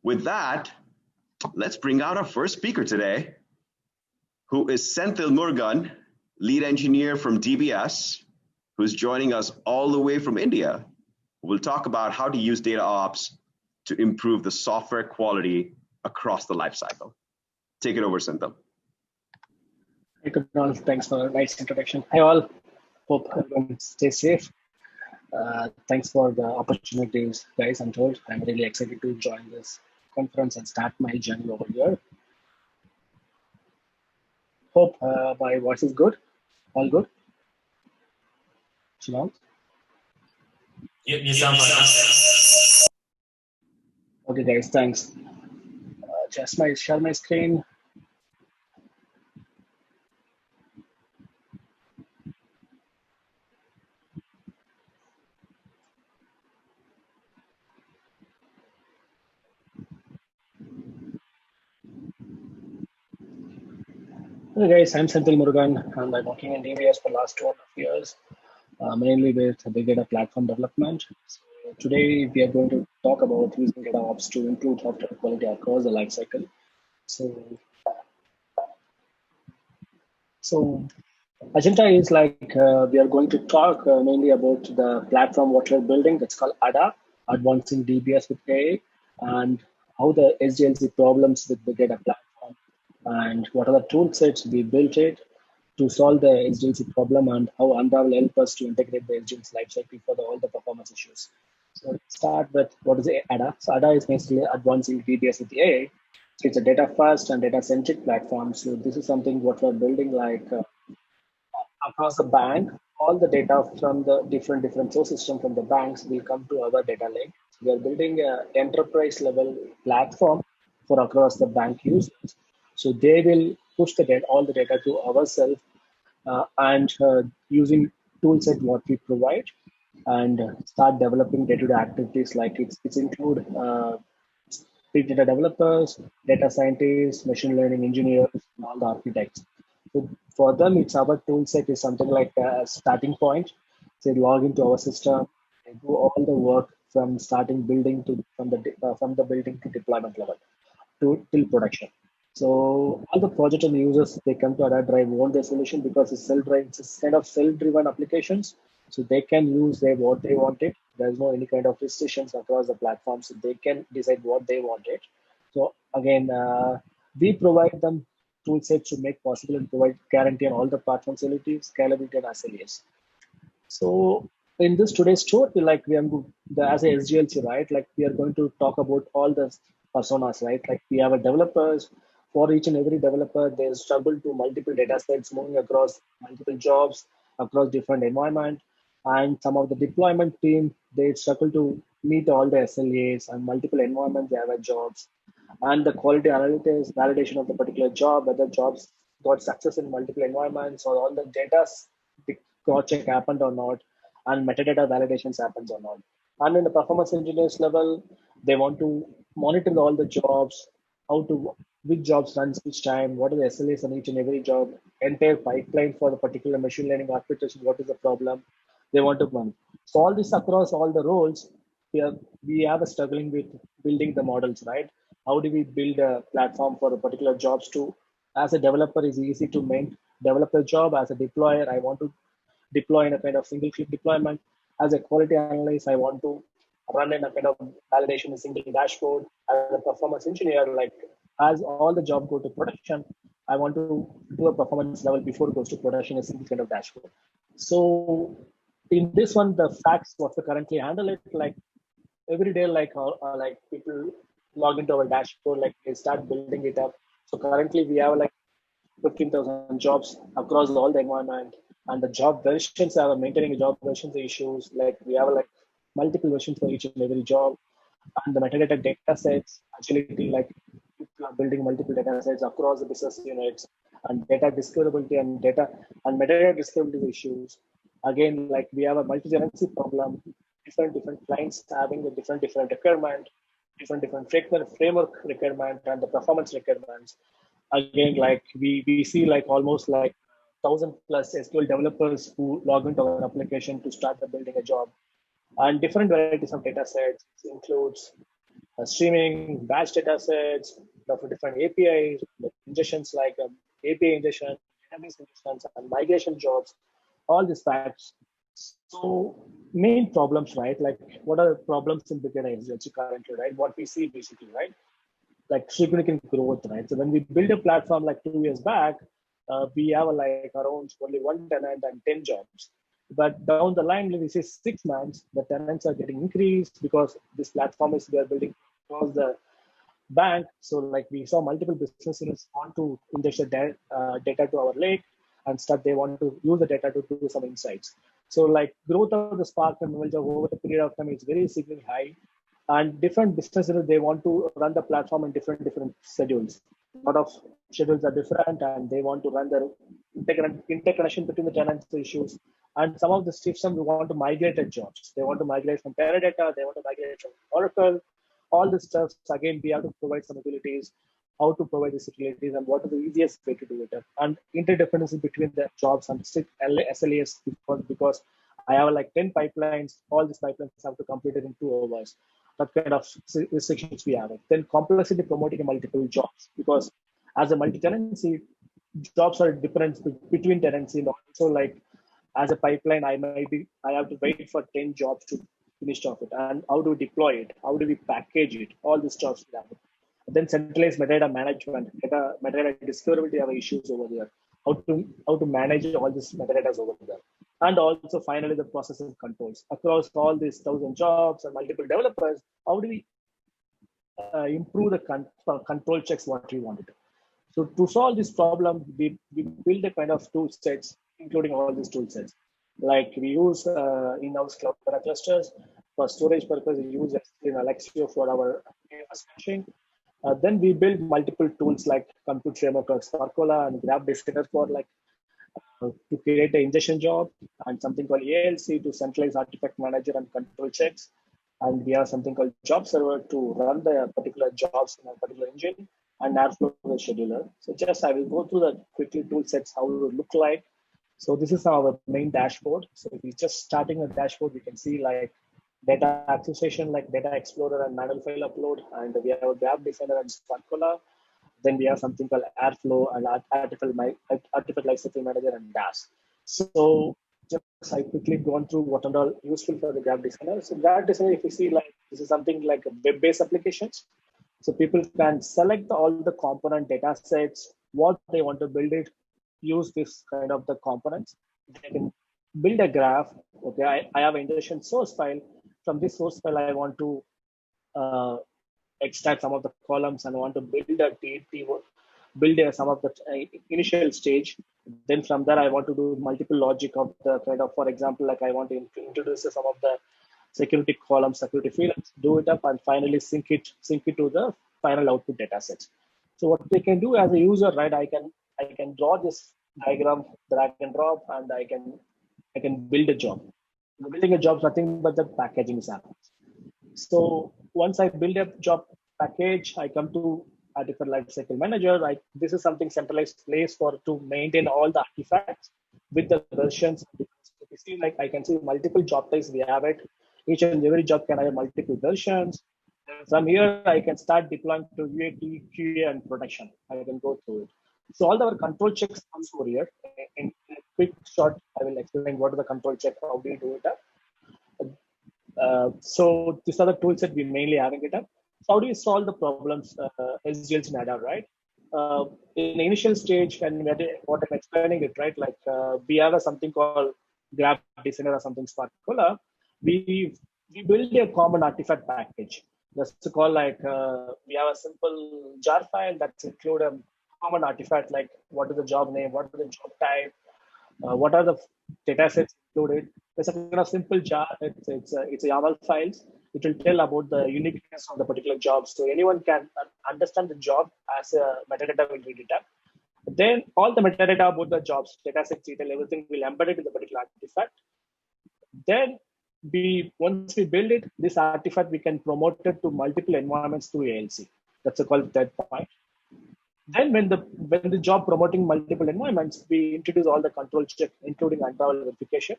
With that, let's bring out our first speaker today, who is Senthil Murugan, lead engineer from DBS, who's joining us all the way from India. We'll talk about how to use data ops to improve the software quality across the lifecycle. Take it over, Senthil. Hey, Kunal. Thanks for a nice introduction. Hi, all. Hope everyone stays safe. Thanks for the opportunities, guys. Untold. I'm really excited to join this conference and start my journey over here. Hope my voice is good. All good? Shimon? You sound fantastic. Okay, guys. Thanks. Just share my screen. Hey guys, I'm Senthil Murugan and I'm working in DBS for the last 2.5 years, mainly with big data platform development. So today we are going to talk about using data ops to improve software quality across the lifecycle. So agenda is like we are going to talk mainly about the platform what we're building that's called ADA, Advancing DBS with AI, and how the SDLC problems with the data platform, and what are the tool sets we built it to solve the SDLC problem, and how Anda will help us to integrate the SDLC lifecycle for all the performance issues. So let's start with what is ADA. So ADA is basically Advancing DBS with AI. So it's a data first and data centric platform. So this is something what we're building like across the bank. All the data from the different source system from the banks will come to our data lake. So we are building an enterprise level platform for across the bank users. So they will push the data, all the data to ourselves and using tool set what we provide, and start developing day-to-day activities like it's include big data developers, data scientists, machine learning engineers, and all the architects. So for them, it's our tool set is something like a starting point. They log into our system, they do all the work from starting building to from the building to deployment level to till production. So all the project and users they come to Ada Drive want their solution because it's kind of self-driven applications. So they can use what they wanted. There's no any kind of restrictions across the platform, so they can decide what they wanted. So again, we provide them tool sets to make possible and provide guarantee on all the platform scalability, and SLAs. So in this today's talk, like we are as a SDLC, right? Like we are going to talk about all the personas, right? Like we have a developers. For each and every developer, they struggle to multiple data sets moving across multiple jobs, across different environment. And some of the deployment team, they struggle to meet all the SLAs and multiple environments they have at jobs. And the quality analytics, validation of the particular job, whether jobs got success in multiple environments or all the data got check happened or not, and metadata validations happens or not. And in the performance engineers level, they want to monitor all the jobs, which jobs runs which time, what are the SLAs on each and every job, entire pipeline for the particular machine learning architecture, what is the problem they want to run. So all this across all the roles, we have a struggling with building the models, right? How do we build a platform for a particular jobs to, as a developer, is easy to develop a job. As a deployer, I want to deploy in a kind of single click deployment. As a quality analyst, I want to run in a kind of validation in single dashboard. As a performance engineer, like as all the job go to production, I want to do a performance level before it goes to production in a single kind of dashboard. So in this one, the facts what we currently handle it, like every day, like people log into our dashboard, like they start building it up. So currently we have like 15,000 jobs across all the environment, and the job versions are maintaining job versions issues. Like we have like multiple versions for each and every job, and the metadata data sets, agility, like people are building multiple data sets across the business units, and data discoverability and metadata discoverability issues. Again, like we have a multi-tenancy problem, different clients having a different requirement, different framework requirement, and the performance requirements. Again, like we see like almost like 1,000 plus SQL developers who log into our application to start building a job, and different varieties of data sets. It includes streaming, batch data sets, different APIs, ingestions like API ingestion, database ingestions, and migration jobs, all these facts. So main problems, right? Like what are the problems in big data engineering currently, right? What we see basically, right? Like significant growth, right? So when we build a platform like 2 years back, we have like around only one tenant and 10 jobs. But down the line, when we say 6 months, the tenants are getting increased because this platform is we are building across the bank. So like we saw multiple business units want to ingest the data to our lake and stuff. They want to use the data to do some insights. So like growth of the Spark and ML over the period of time is very significantly high, and different business units they want to run the platform in different schedules. A lot of schedules are different, and they want to run their interconnection between the tenants issues. And some of the systems want to migrate their jobs. They want to migrate from Teradata. They want to migrate from Oracle. All this stuff. Again, we have to provide some utilities, how to provide these utilities, and what is the easiest way to do it. And interdependency between the jobs and strict SLAs, because I have like 10 pipelines. All these pipelines have to complete it in 2 hours. That kind of restrictions we have. Then complexity promoting multiple jobs, because as a multi-tenancy, jobs are different between tenancy, and also like as a pipeline, I have to wait for 10 jobs to finish off it. And how do we deploy it? How do we package it? All these jobs we have. Then centralized metadata management, metadata discoverability, we have issues over there. How to manage all these metadatas over there. And also finally the processing controls across all these 1,000 jobs and multiple developers. How do we improve the control checks what we wanted to? So to solve this problem, we build a kind of tool sets, including all these tool sets. Like we use in-house cloud data clusters for storage purpose. We use in Alexio for our caching. Then we build multiple tools like compute framework like Sparkola and Graph Designer for like to create an ingestion job, and something called ALC to centralize artifact manager and control checks. And we have something called job server to run the particular jobs in a particular engine, and Airflow the scheduler. So just I will go through the quickly tool sets, how it would look like. So this is our main dashboard. So if we just starting a dashboard, we can see like data accessation, like data explorer and manual file upload, and we have a Graph Designer and Sparkola. Then we have something called Airflow and Artifact Lifecycle Manager and DAS. So just I quickly gone through what are all useful for the Graph Designer. So Graph Designer, if you see like this is something like web-based applications. So people can select all the component data sets, what they want to build it, use this kind of the components. They can build a graph. Okay, I have an ingestion source file. From this source file, I want to extract some of the columns and I want to build some of the initial stage. Then from there, I want to do multiple logic of the kind of, for example, like I want to introduce some of the security columns, security fields, do it up, and finally sync it to the final output data sets. So what they can do as a user, right? I can draw this diagram, drag and drop, and I can build a job. Building a job is nothing but the packaging is happening. So once I build a job package, I come to a different lifecycle manager. This is something centralized place to maintain all the artifacts with the versions. You see, like I can see multiple job types we have it. Each and every job can have multiple versions. From here, I can start deploying to UAT, QA, and production. I can go through it. So all our control checks comes over here. In a quick short, I will explain what are the control checks, how do you do it up. So these are the tools that we mainly having it up. So how do you solve the problems SDLs in ADA, right? In the initial stage, and what I'm explaining it, right? Like we have something called Graph Designer or something Sparkola. We build a common artifact package. That's called like we have a simple jar file that's include a common artifact, like what is the job name, what is the job type, what are the data sets included. It's a kind of simple jar. It's a YAML files. It will tell about the uniqueness of the particular job, so anyone can understand the job as a metadata will read it up. Then all the metadata about the jobs, data sets, detail, everything will embed it in the particular artifact. Then once we build it, this artifact we can promote it to multiple environments through ALC. That's called third point. Then when the job promoting multiple environments, we introduce all the control check, including untravel verification,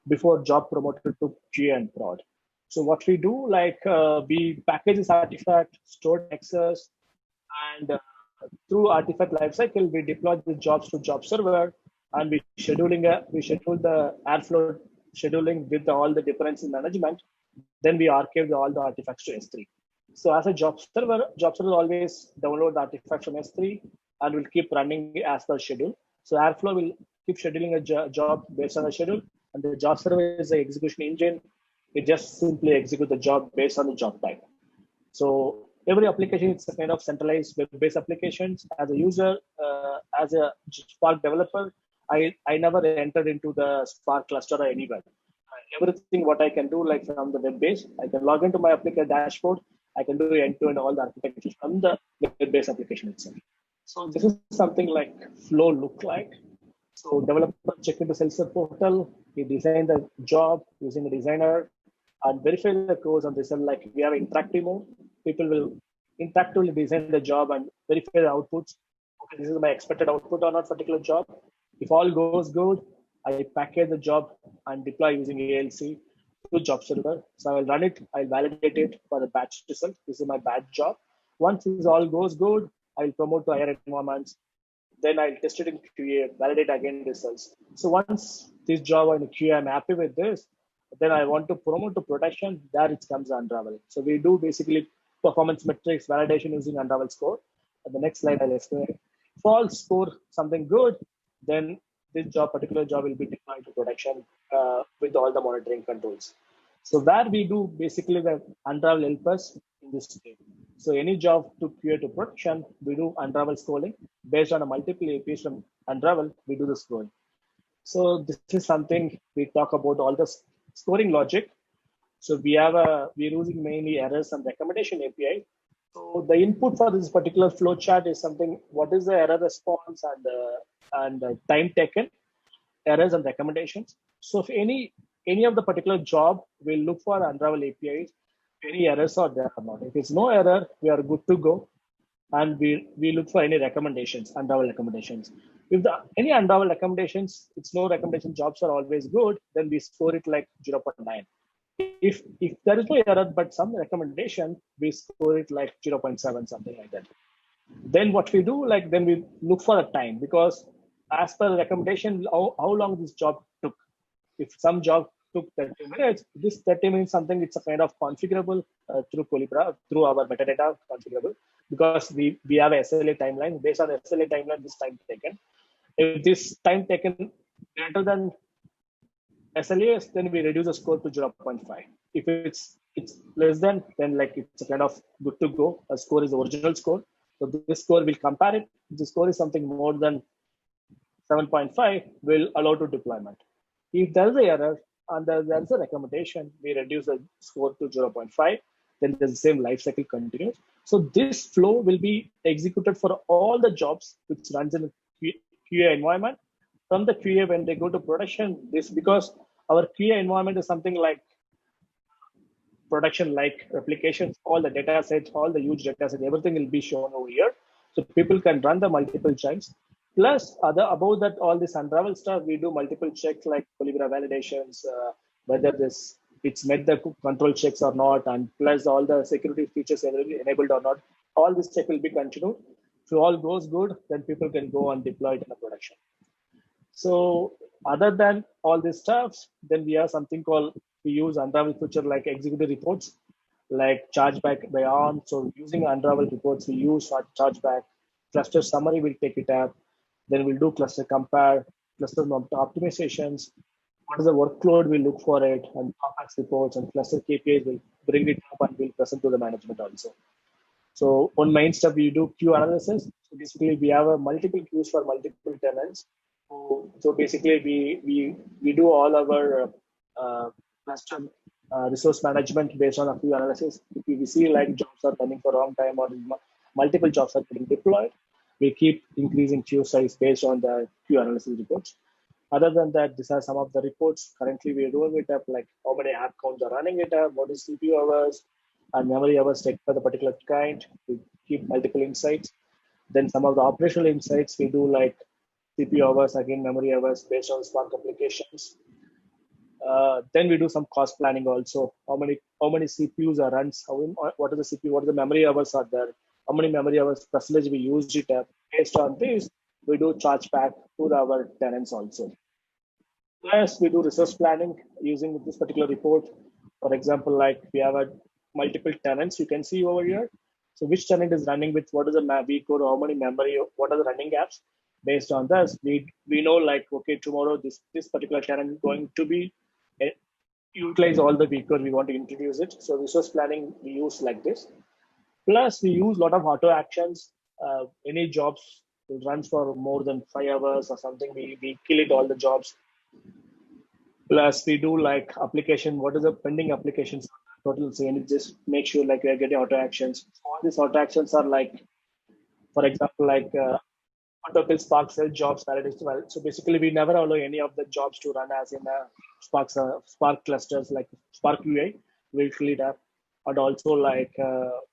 before job promoted to QA and prod. So what we do, like we package this artifact, store access, and through artifact lifecycle, we deploy the jobs to job server, and we schedule the airflow scheduling with all the dependency management. Then we archive all the artifacts to S3. So as a job server always download the artifacts from S3 and will keep running as per schedule. So Airflow will keep scheduling a job based on the schedule, and the job server is the execution engine. It just simply execute the job based on the job type. So every application is a kind of centralized web-based applications. As a user, as a Spark developer, I never entered into the Spark cluster or anywhere. Everything what I can do, like from the web base, I can log into my application dashboard. I can do end-to-end all the architecture from the web-based application itself. So this is something like flow look like. So developer check into self-serve portal. We design the job using the designer and verify the codes on this. And like we have interactive mode, people will interactively design the job and verify the outputs. Okay, this is my expected output on a particular job. If all goes good, I package the job and deploy using ALC to job server. So I will run it, I'll validate it for the batch result. This is my batch job. Once this all goes good, I'll promote to higher environments. Then I'll test it in QA, validate again results. So once this job in QA, I'm happy with this, then I want to promote to production, there it comes Unravel. So we do basically performance metrics, validation using Unravel score. And the next slide I'll explain. If all score something good, then this particular job will be deployed to production with all the monitoring controls. So where we do basically the Unravel help us in this state. So any job to QA to production, we do Unravel scoring based on a multiple APIs from Unravel. We do the scoring. So this is something we talk about all the scoring logic. So we're using mainly errors and recommendation API. So the input for this particular flow chart is something, what is the error response and time taken, errors and recommendations. So if any of the particular job, we'll look for Unravel APIs, any errors are there or not. If it's no error, we are good to go. And we look for any recommendations, Unravel recommendations. If any Unravel recommendations, it's no recommendation jobs are always good, then we score it like 0.9. If there is no error, but some recommendation, we score it like 0.7, something like that. Then what we do, like then we look for a time, because as per the recommendation, how long this job took. If some job took 30 minutes, this 30 minutes something, it's a kind of configurable through Colibra, through our metadata configurable, because we have a SLA timeline. Based on SLA timeline, this time taken. If this time taken greater than SLAs, then we reduce the score to 0.5. If it's less than, then like it's a kind of good to go. A score is the original score. So this score will compare it. If the score is something more than 7.5, will allow to deployment. If there is an error and there is a recommendation, we reduce the score to 0.5. Then the same life cycle continues. So this flow will be executed for all the jobs which runs in the QA environment. From the QA, when they go to production, this because our QA environment is something like production-like replications, all the data sets, all the huge data sets, everything will be shown over here. So people can run the multiple checks. Plus, above that, all this Unravel stuff, we do multiple checks like Colibra validations, whether it's met the control checks or not, and plus all the security features enabled or not. All this check will be continued. If all goes good, then people can go and deploy it in the production. So other than all these stuffs, then we have something called, we use Unravel feature like executive reports, like chargeback by on. So using Unravel reports, we use chargeback. Cluster summary, we'll take it up. Then we'll do cluster compare, cluster optimizations. What is the workload? We look for it, and complex reports and cluster KPIs. We'll bring it up and we'll present to the management also. So on main stuff, we do queue analysis. So basically, we have a multiple queues for multiple tenants. So basically, we do all our cluster resource management based on a queue analysis. If we see like jobs are running for a long time or multiple jobs are getting deployed, we keep increasing queue size based on the queue analysis reports. Other than that, these are some of the reports. Currently, we are doing it up, like how many app counts are running it up, what is CPU hours, and memory hours taken for the particular kind. We keep multiple insights. Then some of the operational insights, we do like CPU hours, again, memory hours based on Spark applications. Then we do some cost planning also. How many CPUs are runs? What is the CPU? What are the memory hours are there? How many memory hours percentage we used it up? Based on this, we do charge back to our tenants also. Plus, we do resource planning using this particular report. For example, like we have multiple tenants you can see over here. So which tenant is running with what is the week or how many memory, what are the running gaps? Based on this, we know like, okay, tomorrow this particular tenant is going to be utilize all the week or we want to introduce it. So resource planning we use like this. Plus, we use a lot of auto actions. Any jobs will run for more than 5 hours or something, we kill it all the jobs. Plus, we do like application. What is the pending applications total? So, and just make sure like we are getting auto actions. All these auto actions are like, for example, like auto Spark cell jobs validated. Well, so basically, we never allow any of the jobs to run as in Spark clusters like Spark UI. We'll kill it up, and also like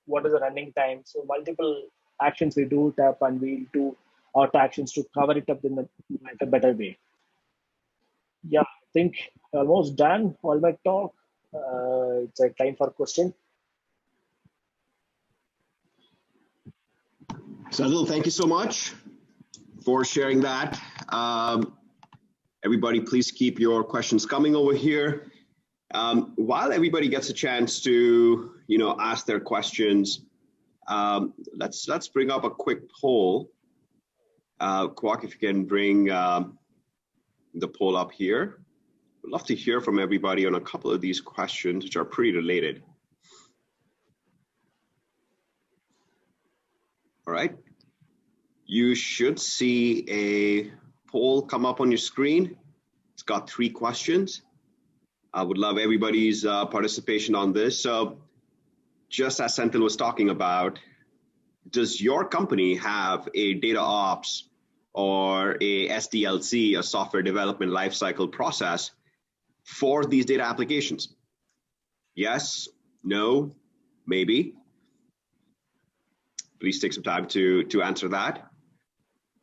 what is the running time? So multiple actions we do tap and we'll do auto actions to cover it up in a better way. Yeah, I think almost done all my talk. It's a time for question. Senthil, thank you so much for sharing that. Everybody, please keep your questions coming over here. While everybody gets a chance to, ask their questions, let's bring up a quick poll. Kwok, if you can bring the poll up here. I'd love to hear from everybody on a couple of these questions, which are pretty related. All right. You should see a poll come up on your screen. It's got 3 questions. I would love everybody's participation on this. So just as Senthil was talking about, does your company have a data ops or a SDLC, a software development lifecycle process for these data applications? Yes, no, maybe. Please take some time to answer that.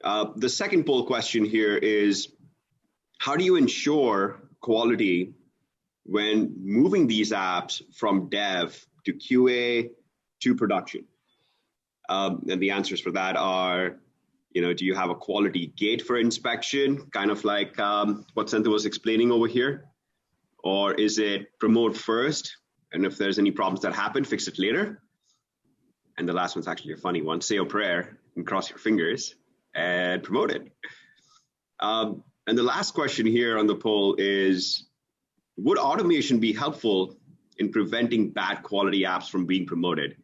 The second poll question here is, how do you ensure quality when moving these apps from dev to QA to production? And the answers for that are, do you have a quality gate for inspection, kind of like what Senthil was explaining over here? Or is it promote first, and if there's any problems that happen, fix it later? And the last one's actually a funny one. Say a prayer and cross your fingers and promote it. And the last question here on the poll is, would automation be helpful in preventing bad quality apps from being promoted?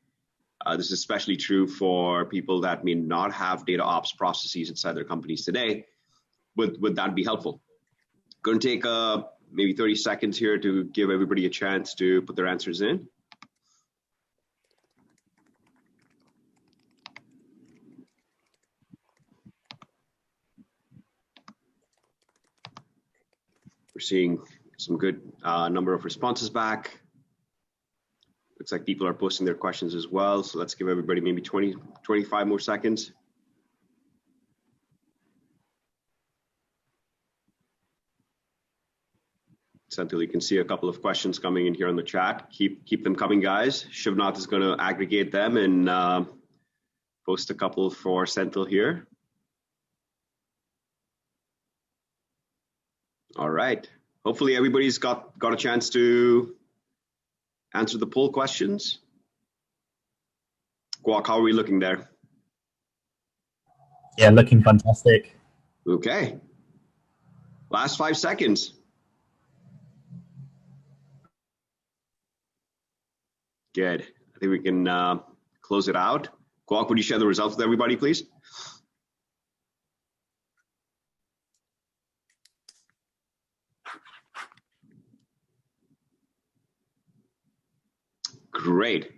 This is especially true for people that may not have data ops processes inside their companies today. Would that be helpful? Going to take maybe 30 seconds here to give everybody a chance to put their answers in. We're seeing some good number of responses back. Looks like people are posting their questions as well. So let's give everybody maybe 20, 25 more seconds. Senthil, you can see a couple of questions coming in here on the chat. Keep them coming, guys. Shivnath is going to aggregate them and post a couple for Senthil here. All right. Hopefully everybody's got a chance to answer the poll questions. Kwok, how are we looking there? Yeah, looking fantastic. Okay. Last 5 seconds. Good. I think we can close it out. Kwok, would you share the results with everybody, please? Great.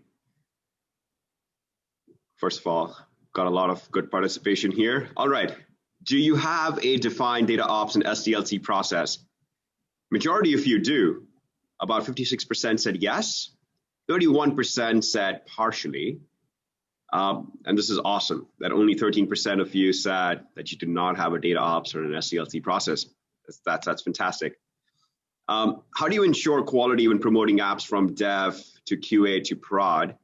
First of all, got a lot of good participation here. All right. Do you have a defined data ops and SDLC process? Majority of you do. About 56% said yes. 31% said partially. And this is awesome that only 13% of you said that you do not have a data ops or an SDLC process. That's fantastic. How do you ensure quality when promoting apps from dev to QA to prod?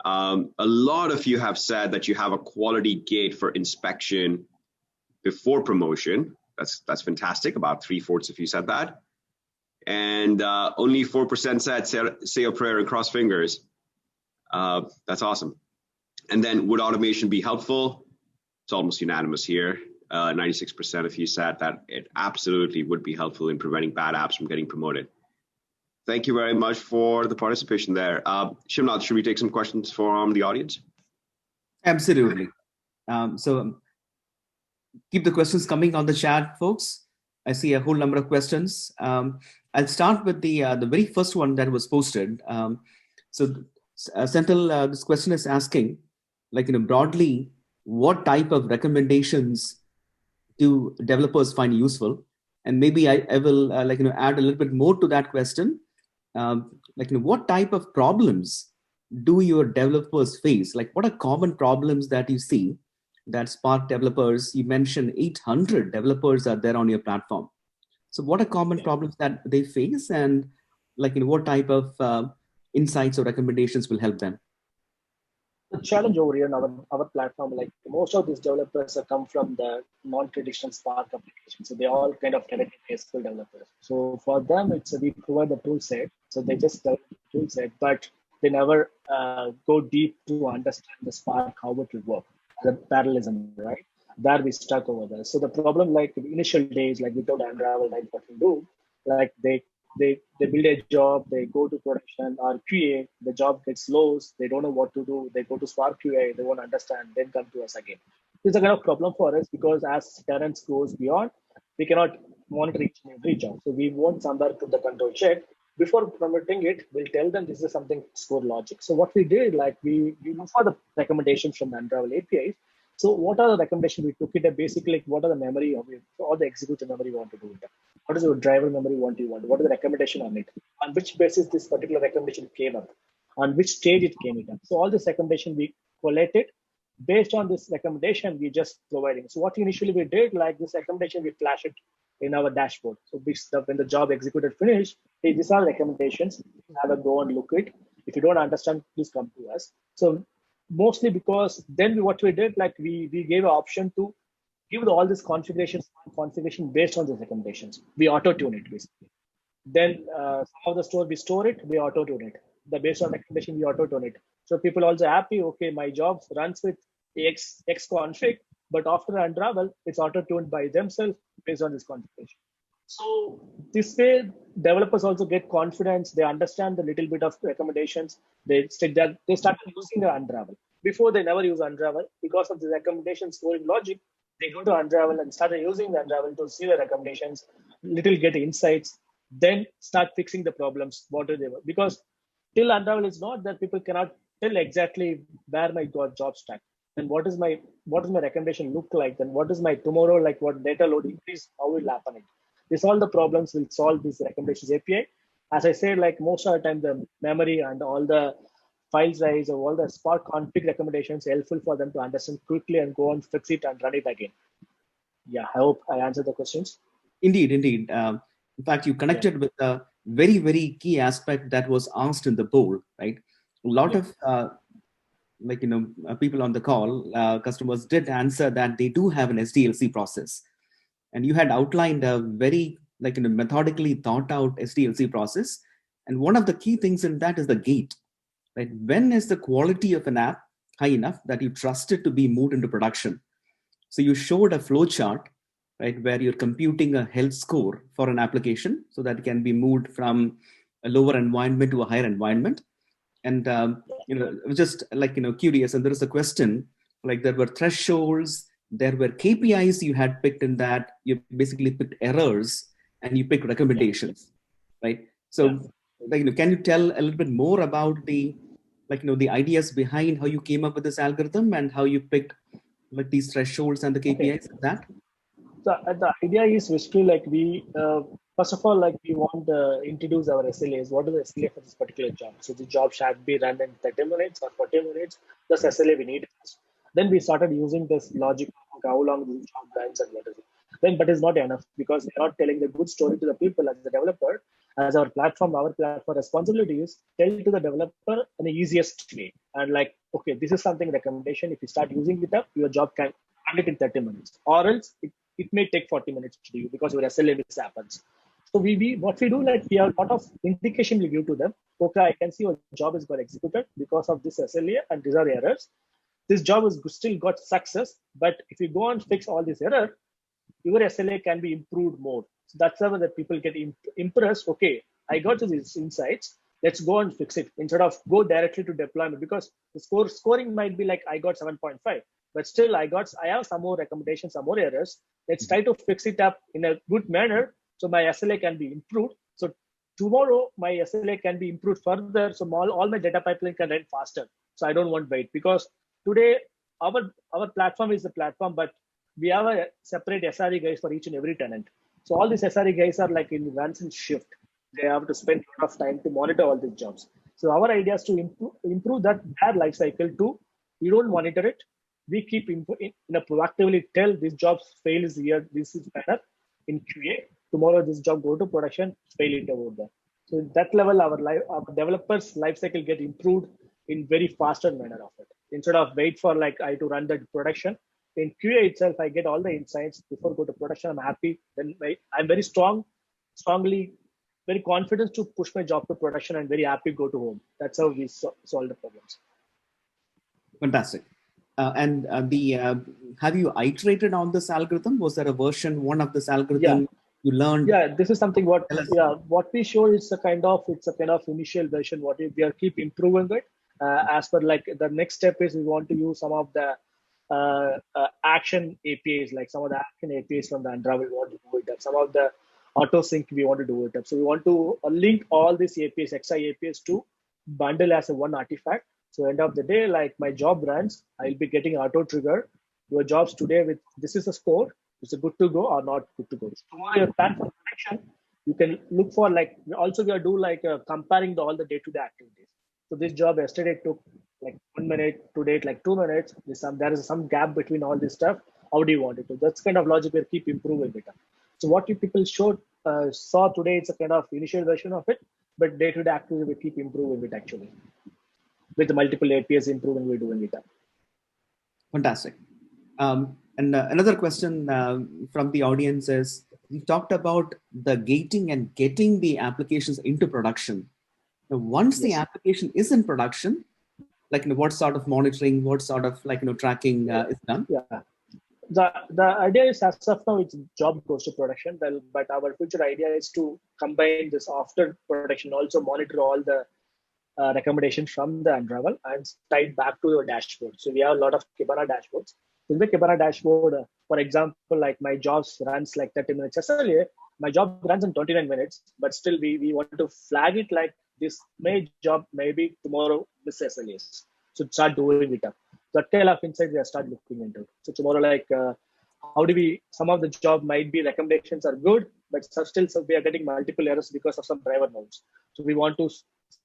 A lot of you have said that you have a quality gate for inspection before promotion. That's fantastic. About 3/4 of you said that. And only 4% said say a prayer and cross fingers. That's awesome. And then would automation be helpful? It's almost unanimous here. 96% of you said that it absolutely would be helpful in preventing bad apps from getting promoted. Thank you very much for the participation there. Shimnath, should we take some questions from the audience? Absolutely. So keep the questions coming on the chat, folks. I see a whole number of questions. I'll start with the very first one that was posted. Senthil, this question is asking, like, broadly, what type of recommendations do developers find useful? And maybe I will add a little bit more to that question. What type of problems do your developers face? Like, what are common problems that you see that Spark developers? You mentioned 800 developers are there on your platform. So what are common problems that they face, and what type of insights or recommendations will help them? The challenge over here in our platform, like most of these developers have come from the non-traditional Spark applications. So they all kind of directly SQL developers. So for them, we provide the tool set. So they just develop the tool set, but they never go deep to understand the Spark, how it will work, the parallelism, right? There we stuck over there. So the problem, like the initial days, like without Unravel, like what we do, like they build a job, they go to production or QA, the job gets lost, they don't know what to do, they go to Spark QA, they won't understand, then come to us again. It's a kind of problem for us because as currents goes beyond, we cannot monitor each and every job. So we want somewhere to the control check. Before promoting it, we'll tell them this is something score logic. So what we did, like we look for the recommendations from the Unravel APIs. So what are the recommendations? We took it at basically what are the memory of it, all the executive memory you want to do it. What is your driver memory want you want? What is the recommendation on it? On which basis this particular recommendation came up? On which stage it came up? So all this recommendation we collated. Based on this recommendation, we just providing. So what initially we did, like this recommendation, we flash it in our dashboard. So when the job executed finished, hey, these are recommendations. Have a go and look it. If you don't understand, please come to us. So mostly because then what we did, like we gave an option to give all this configuration based on these recommendations. We auto-tune it basically. Then some of the store we store it, we auto-tune it. The based on recommendation, we auto-tune it. So people also happy, okay, my job runs with X config, but after Unravel, it's auto-tuned by themselves based on this configuration. So this way, developers also get confidence. They understand the little bit of recommendations. They start using the Unravel. Before they never use Unravel because of the recommendation scoring logic. They go to Unravel and start using the Unravel to see the recommendations, little get insights, then start fixing the problems. What do they want? Because till Unravel is not that people cannot tell exactly where my job stack. Then what is my recommendation look like? Then what is my tomorrow, like what data load increase, how will happen it? This all the problems will solve this recommendations API. As I said, like most of the time, the memory and all the file size or all the Spark config recommendations helpful for them to understand quickly and go and fix it and run it again. Yeah, I hope I answered the questions. Indeed. In fact, you connected with a very, very key aspect that was asked in the poll, right? A lot of people on the call, customers did answer that they do have an SDLC process. And you had outlined a very methodically thought out SDLC process. And one of the key things in that is the gate, right? When is the quality of an app high enough that you trust it to be moved into production? So you showed a flow chart, right, where you're computing a health score for an application so that it can be moved from a lower environment to a higher environment. And just curious, and there is a question, like there were thresholds, there were KPIs you had picked in that. You basically picked errors and you picked recommendations, right? So can you tell a little bit more about the the ideas behind how you came up with this algorithm and how you picked these thresholds and the KPIs of that? So the idea is basically we first of all we want to introduce our SLAs. What is the SLA for this particular job? So the job should be run in 30 minutes or 40 minutes. That's SLA we need. Then we started using this logic of how long the job runs and what is it. then that is not enough because we are not telling the good story to the people as the developer. As our platform responsibility is tell to the developer in the easiest way. And like, okay, this is something recommendation. If you start using it up, your job can run it in 30 minutes, or else it may take 40 minutes to do because your SLA miss happens. So we what we do, like we have a lot of indication we give to them. Okay, I can see your job is got executed because of this SLA and these are errors. This job is still got success, but if you go and fix all this error, your SLA can be improved more. So that's how the people get impressed. Okay, I got to these insights. Let's go and fix it instead of go directly to deployment because the scoring might be like I got 7.5, but still I have some more recommendations, some more errors. Let's try to fix it up in a good manner so my SLA can be improved. So tomorrow my SLA can be improved further. So all my data pipeline can run faster. So I don't want wait because today our platform is the platform, but we have a separate SRE guys for each and every tenant. So all these SRE guys are like in runs and shift. They have to spend a lot of time to monitor all these jobs. So our idea is to improve that their life cycle too. We don't monitor it. We keep in a proactively tell these jobs fail is here, this is better in QA. Tomorrow this job go to production, fail it over there. So at that level, our developers' life cycle get improved in very faster manner of it. Instead of wait for like I to run the production. In QA itself, I get all the insights before go to production. I'm happy. Then I'm very strongly, very confident to push my job to production and very happy go to home. That's how we solve the problems. Fantastic. Have you iterated on this algorithm? Was there a version one of this algorithm you learned? Yeah, this is something what we show is a kind of initial version. What we are keep improving it. As per like the next step is we want to use some of the action APIs, like some of the action APIs from the Unravel, we want to do it up. Some of the auto sync, we want to do it up. So we want to link all these APIs, XI APIs to bundle as a one artifact. So end of the day, like my job runs, I'll be getting auto trigger. Your jobs today with this is a score. Is it good to go or not good to go? So tomorrow your plan for production, you can look for like also we are do like comparing all the day-to-day activities. So this job yesterday took like 1 minute, today like 2 minutes. There is some gap between all this stuff. How do you want it to? That's kind of logic we keep improving it. So what you people saw today, it's a kind of initial version of it, but day-to-day activity we keep improving it actually. With the multiple APIs improving, we're doing it. Fantastic. And another question from the audience is, you talked about the gating and getting the applications into production. Now, once the application is in production, like what sort of monitoring, what sort of tracking is done? Yeah. The idea is as of now, it's job goes to production, but our future idea is to combine this after production, also monitor all the recommendations from the Unravel and tie it back to your dashboard. So we have a lot of Kibana dashboards. In the Kibana dashboard, for example, like my jobs runs like 30 minutes SLA, my job runs in 29 minutes, but still we want to flag it like this job maybe tomorrow this SLAs. So start doing it up. That kind of insight we start looking into. So tomorrow, like how do we, some of the job might be recommendations are good, but still we are getting multiple errors because of some driver nodes. So we want to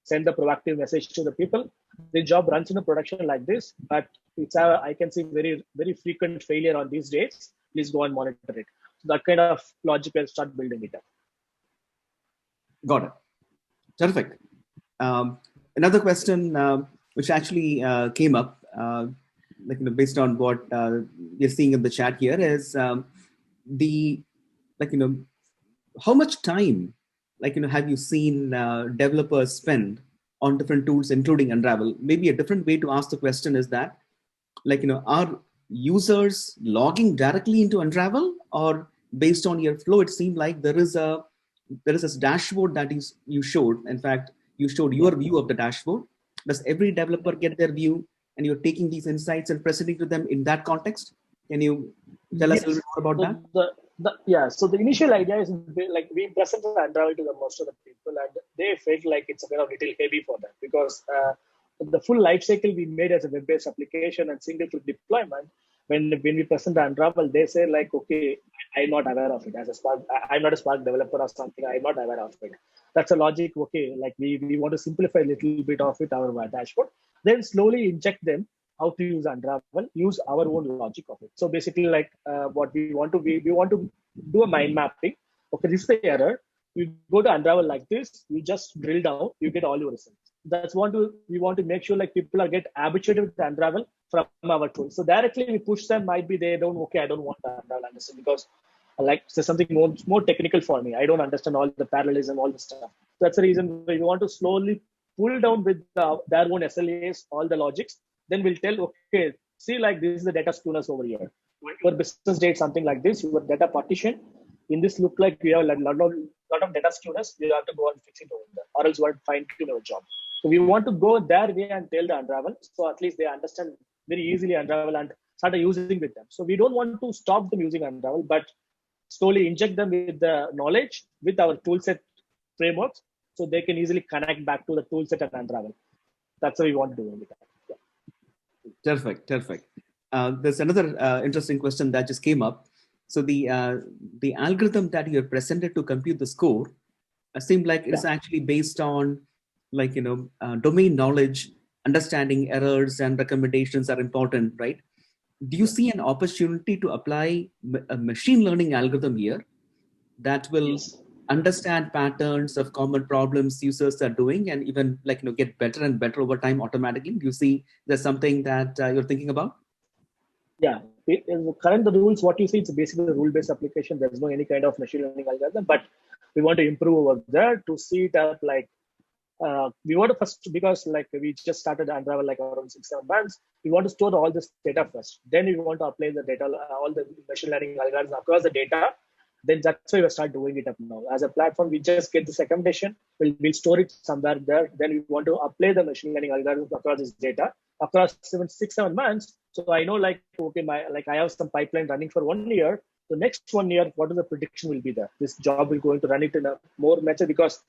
send the proactive message to the people. The job runs in a production like this, but it's I can see very, very frequent failure on these days. Please go and monitor it. So that kind of logic will start building it up. Got it. Terrific. Another question which actually came up, based on what we're seeing in the chat here is how much time have you seen developers spend on different tools, including Unravel? Maybe a different way to ask the question is that, are users logging directly into Unravel, or based on your flow, it seemed like there is this dashboard that you showed. In fact, you showed your view of the dashboard. Does every developer get their view, and you're taking these insights and presenting to them in that context? Can you tell us a little bit more about that? So the initial idea is like we presented Unravel to most of the people, and they felt like it's a kind of little heavy for them because the full life cycle we made as a web-based application and single click deployment. When we present the Unravel, they say like, okay, I'm not aware of it as a Spark. I'm not a Spark developer or something. I'm not aware of it. That's a logic. Okay, like we want to simplify a little bit of it, our dashboard. Then slowly inject them how to use Unravel, use our own logic of it. So basically, like what we want to do a mind mapping. Okay, this is the error. You go to Unravel like this. You just drill down. You get all your results. That's what we want to make sure like people are get habituated with Unravel from our tool. So directly we push them. Might be they don't okay. I don't want the Unravel understand because like so something more technical for me. I don't understand all the parallelism, all the stuff. That's the reason we want to slowly pull down with their own SLAs, all the logics. Then we'll tell, okay, see, like this is the data schooners over here. Your business date, something like this, your data partition. In this look like we have a lot of data schooners. You have to go and fix it over there, or else you want to fine tune our job. So we want to go their way and tell the Unravel. So at least they understand very easily Unravel and start using with them. So we don't want to stop them using Unravel, but slowly inject them with the knowledge with our toolset frameworks so they can easily connect back to the toolset and Unravel. That's what we want to do with that. Yeah. Perfect. There's another interesting question that just came up. So the algorithm that you have presented to compute the score seemed like it's actually based on like, domain knowledge, understanding errors and recommendations are important, right? Do you see an opportunity to apply a machine learning algorithm here that will understand patterns of common problems users are doing and even like, get better and better over time automatically? Do you see there's something that you're thinking about? Yeah, in the current the rules, what you see, it's basically a rule-based application. There's no any kind of machine learning algorithm, but we want to improve over there to see it up like we want to first, because like we just started Unravel like around 6-7 months, we want to store all this data first. Then we want to apply the data, all the machine learning algorithms across the data. Then that's why we start doing it up now. As a platform, we just get this recommendation, we'll store it somewhere there. Then we want to apply the machine learning algorithms across this data across 6-7 months. So I know like, okay, I have some pipeline running for 1 year. The next 1 year, what is the prediction will be there? This job will going to run it in a more method because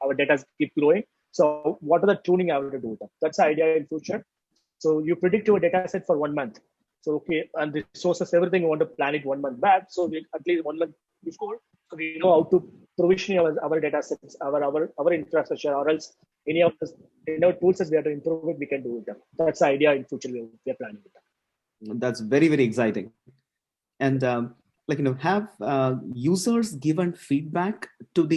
our data keep growing. So what are the tuning I have to do with that? That's the idea in future. So you predict your data set for 1 month. So, okay, and the sources, everything, you want to plan it 1 month back. So we at least 1 month before, so we know how to provision our data sets, our infrastructure, or else any of the tool sets we have to improve it, we can do it. That's the idea in future we are planning it. That's very, very exciting. And have users given feedback to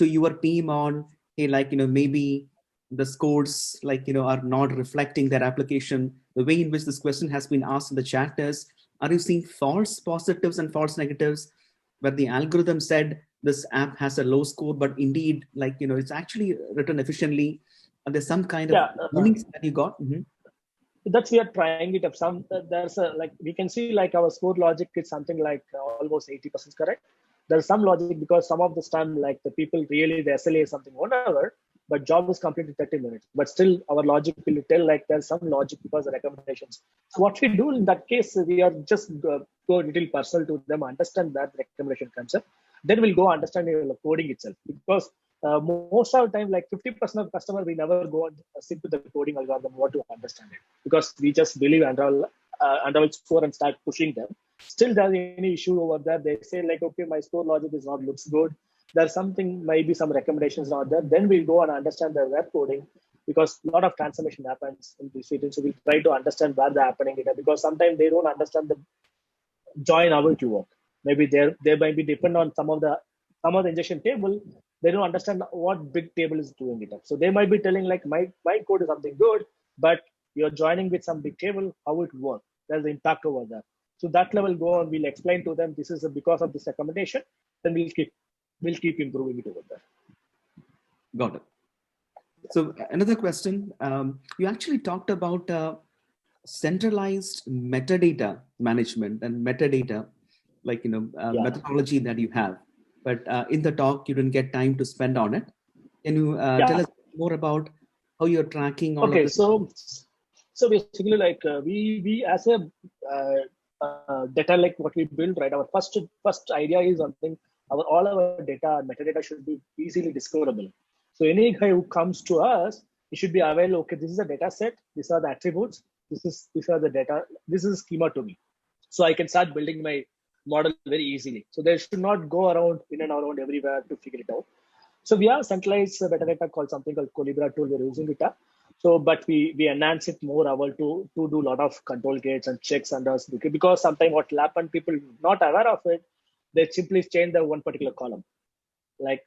your team on, hey, maybe the scores are not reflecting their application? The way in which this question has been asked in the chat is, are you seeing false positives and false negatives where the algorithm said this app has a low score, but indeed it's actually written efficiently, and there's some kind of warnings that you got? That's we are trying it up. There's we can see like our score logic is something like almost 80% correct. There's some logic because some of this time like the people really the SLA is something 1 hour, but job is completed 30 minutes. But still our logic will tell like there's some logic because of recommendations. So what we do in that case, we are just go a little personal to them, understand that recommendation concept. Then we'll go understand your coding itself, because most of the time, like 50% of customers, we never go and sit with the coding algorithm, what to understand it, because we just believe Unravel score and start pushing them. Still, there's any issue over there. They say like, okay, my score logic is not looks good. There's something, maybe some recommendations not there. Then we'll go and understand the web coding, because a lot of transformation happens in this field. So we try to understand where they're happening, because sometimes they don't understand the join how to work. Maybe they might be depend on some of the injection table. They don't understand what big table is doing it up. So they might be telling like my code is something good, but you're joining with some big table, how it works. There's the impact over there. So that level go on, we'll explain to them this is because of this recommendation. Then we'll keep improving it over there. Got it. So another question, you actually talked about centralized metadata management and metadata, methodology that you have. But in the talk, you didn't get time to spend on it. Can you tell us more about how you're tracking all of this? So basically, like we as a data like what we build, right? Our first idea is something. All our data and metadata should be easily discoverable. So any guy who comes to us, he should be aware. Okay, this is a data set. These are the attributes. These are the data. This is schema to me. So I can start building my model very easily. So they should not go around in and around everywhere to figure it out. So we have centralized metadata called something called Colibra tool. We're using it up. So, but we enhance it more to do a lot of control gates and checks under us, because sometimes what will happen, people not aware of it, they simply change the one particular column.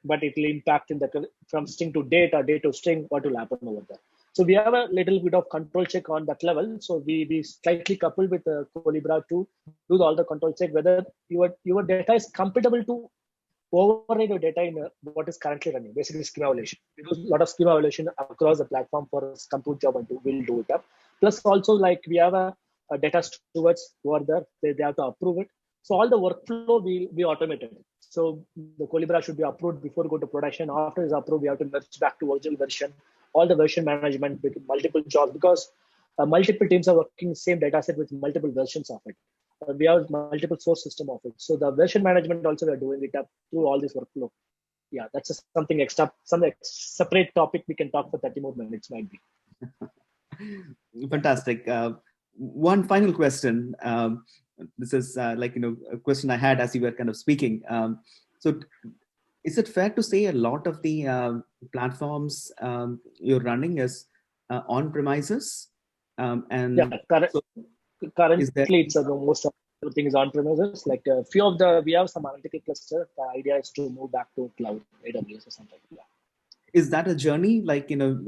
But it will impact in the from string to date or date to string, what will happen over there. So we have a little bit of control check on that level. So we slightly coupled with Colibra to do all the control check whether your data is compatible to override your data in what is currently running, basically schema evaluation. We do a lot of schema evaluation across the platform for compute job and we'll do it up. Plus also we have a data stewards who are there, they have to approve it. So all the workflow we automated. So the Colibra should be approved before go to production. After it's approved, we have to merge back to original version. All the version management with multiple jobs because multiple teams are working same data set with multiple versions of it. We have multiple source system of it. So the version management also we are doing it up through all this workflow. Yeah, that's just something extra, some separate topic we can talk for 30 more minutes might be. Fantastic. One final question. This is a question I had as you were kind of speaking. So is it fair to say a lot of the platforms you're running is on premises? And yeah, currently it's most of everything is on premises. Like a few of we have some analytical cluster. The idea is to move back to cloud, AWS or something. Yeah. Is that a journey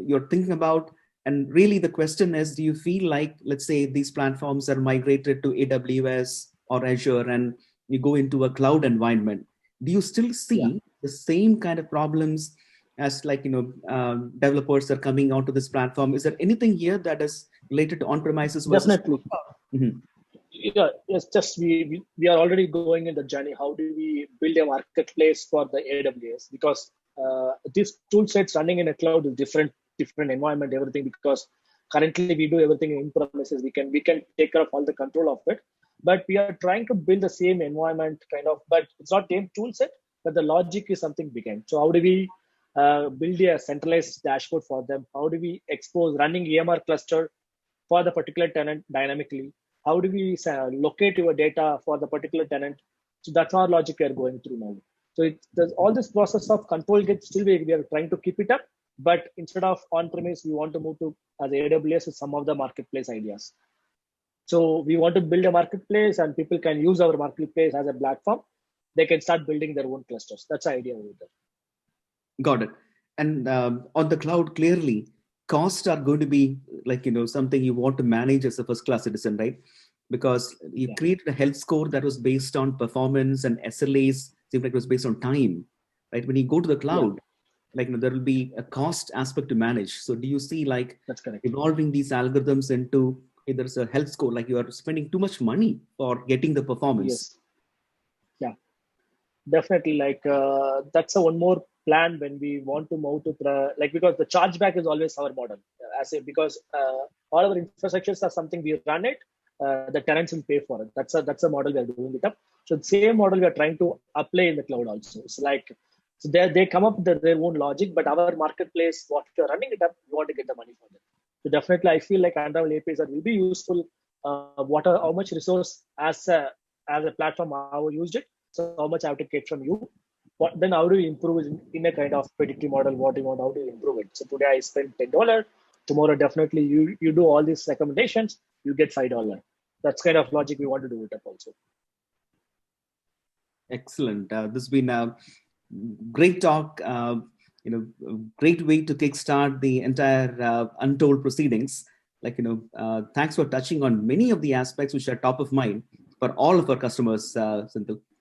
you're thinking about? And really the question is, do you feel like, let's say these platforms are migrated to AWS or Azure and you go into a cloud environment, do you still see the same kind of problems as developers are coming onto this platform? Is there anything here that is related to on-premises? Definitely. Mm-hmm. Yeah, yes, just we are already going in the journey. How do we build a marketplace for the AWS? Because these tool sets running in a cloud is different environment, everything, because currently we do everything in premises. We can take care of all the control of it, but we are trying to build the same environment kind of, but it's not same tool set, but the logic is something behind. So how do we build a centralized dashboard for them? How do we expose running EMR cluster for the particular tenant dynamically? How do we locate your data for the particular tenant? So that's our logic we are going through now. So there's all this process of control gets still we are trying to keep it up, but instead of on-premise, we want to move to as AWS with some of the marketplace ideas. So we want to build a marketplace and people can use our marketplace as a platform. They can start building their own clusters. That's the idea over there. Got it. And on the cloud, clearly, costs are going to be something you want to manage as a first-class citizen, right? Because you created a health score that was based on performance and SLAs, seems like it was based on time, right? When you go to the cloud, there will be a cost aspect to manage. So do you see that's correct, evolving these algorithms into either a health score, you are spending too much money for getting the performance? Yes. Yeah, definitely. That's one more plan when we want to move to because the chargeback is always our model. Because all our infrastructures are something we run it, the tenants will pay for it. That's a model we are doing it up. So the same model we are trying to apply in the cloud also. It's so they come up with their own logic, but our marketplace, what you're running it up, you want to get the money for them. So definitely, I feel like Untold APIs will be useful. How much resource as a platform how I used it, so how much I have to get from you. Then how do you improve it in a kind of predictive model? What do you want? How do you improve it? So today I spent $10. Tomorrow definitely you do all these recommendations, you get $5. That's kind of logic we want to do it up also. Excellent. This has been a great talk. Great way to kickstart the entire Untold proceedings. Thanks for touching on many of the aspects which are top of mind for all of our customers, Sindhu.